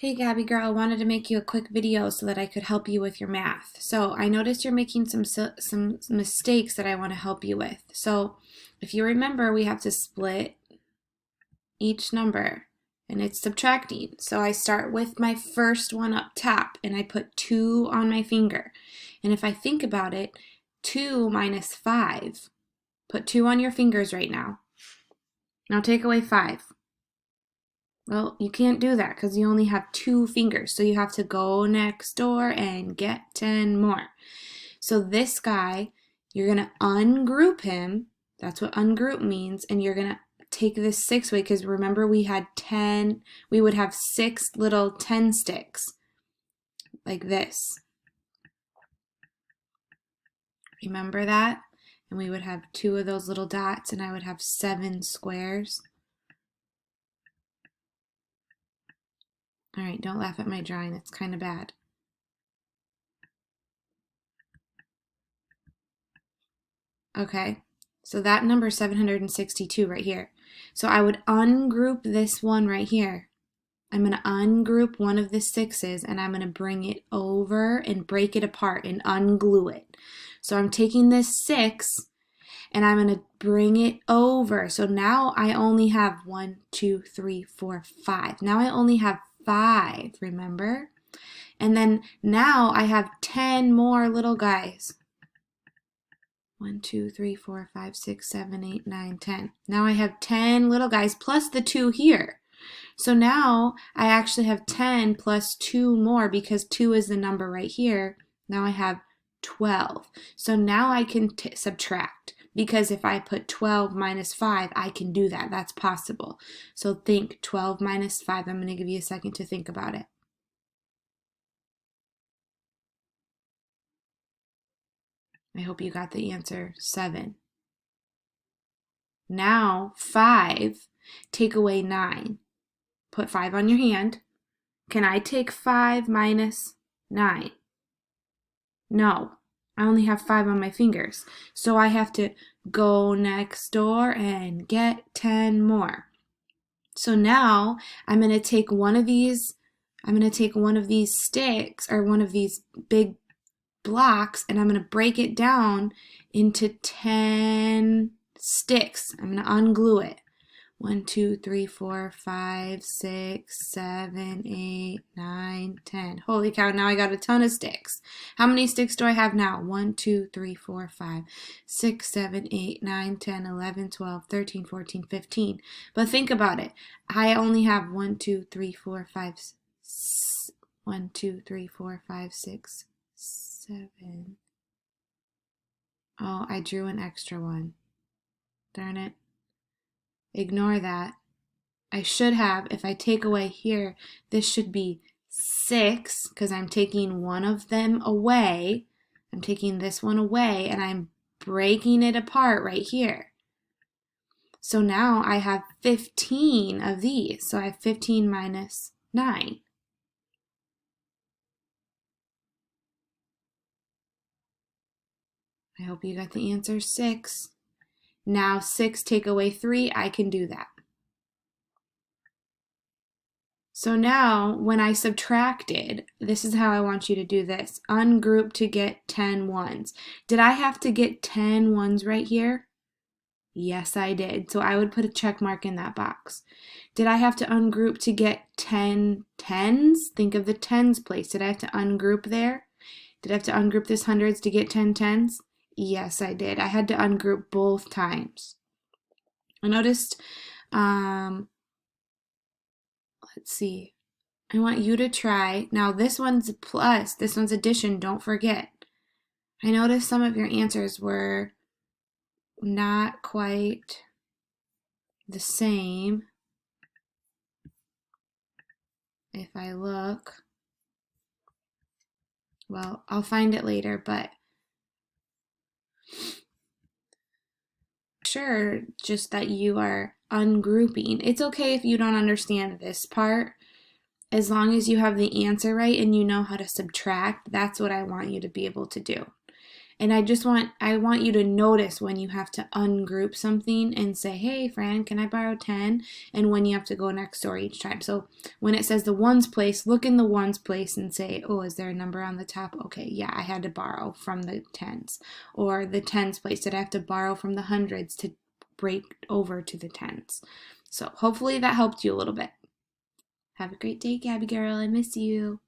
Hey Gabby girl, I wanted to make you a quick video so that I could help you with your math. So I noticed you're making some mistakes that I want to help you with. So if you remember, we have to split each number and it's subtracting. So I start with my first one up top and I put 2 on my finger. And if I think about it, 2 minus 5. Put 2 on your fingers right now. Now take away 5. Well, you can't do that because you only have 2 fingers. So you have to go next door and get 10 more. So this guy, you're going to ungroup him. That's what ungroup means. And you're going to take this 6 away because remember we had 10, we would have 6 little 10 sticks like this. Remember that? And we would have 2 of those little dots and I would have 7 squares. All right, don't laugh at my drawing. It's kind of bad. Okay, so that number is 762 right here. So I would ungroup this one right here. I'm going to ungroup one of the 6's and I'm going to bring it over and break it apart and unglue it. So I'm taking this 6 and I'm going to bring it over. So now I only have 1, 2, 3, 4, 5. Now I only have 5, remember? And then now I have 10 more little guys. 1, 2, 3, 4, 5, 6, 7, 8, 9, 10. Now I have 10 little guys plus the 2 here. So now I actually have 10 plus 2 more because 2 is the number right here. Now I have 12. So now I can subtract because if I put 12 minus 5, I can do that. That's possible. So think 12 minus 5. I'm going to give you a second to think about it. I hope you got the answer, 7. Now 5, take away 9. Put 5 on your hand. Can I take 5 minus 9? No, I only have 5 on my fingers. So I have to go next door and get 10 more. So now I'm going to take one of these, sticks or one of these big blocks and I'm going to break it down into 10 sticks. I'm going to unglue it. 1, 2, 3, 4, 5, 6, 7, 8, 9, 10. Holy cow, now I got a ton of sticks. How many sticks do I have now? 1, 2, 3, 4, 5, 6, 7, 8, 9, 10, 11, 12, 13, 14, 15. But think about it. I only have 1, 2, 3, 4, 5, 1, 2, 3, 4, 5, 6, 7. Oh, I drew an extra one. Darn it. Ignore that. I should have, if I take away here, this should be 6 because I'm taking one of them away. I'm taking this one away and I'm breaking it apart right here. So now I have 15 of these. So I have 15 minus 9. I hope you got the answer, 6. Now 6 take away 3, I can do that. So now when I subtracted, this is how I want you to do this. Ungroup to get 10 ones. Did I have to get 10 ones right here? Yes, I did. So I would put a check mark in that box. Did I have to ungroup to get 10 tens? Think of the tens place. Did I have to ungroup there? Did I have to ungroup this hundreds to get 10 tens? Yes, I did. I had to ungroup both times. I noticed, let's see. I want you to try. Now this one's plus, this one's addition, don't forget. I noticed some of your answers were not quite the same. If I look, well, I'll find it later, but sure, just that you are ungrouping. It's okay if you don't understand this part. As long as you have the answer right and you know how to subtract, that's what I want you to be able to do. And I want you to notice when you have to ungroup something and say, hey friend, can I borrow 10? And when you have to go next door each time. So when it says the ones place, look in the ones place and say, oh, is there a number on the top? Okay, yeah, I had to borrow from the tens. Or the tens place, did I have to borrow from the hundreds to break over to the tens? So hopefully that helped you a little bit. Have a great day, Gabby girl. I miss you.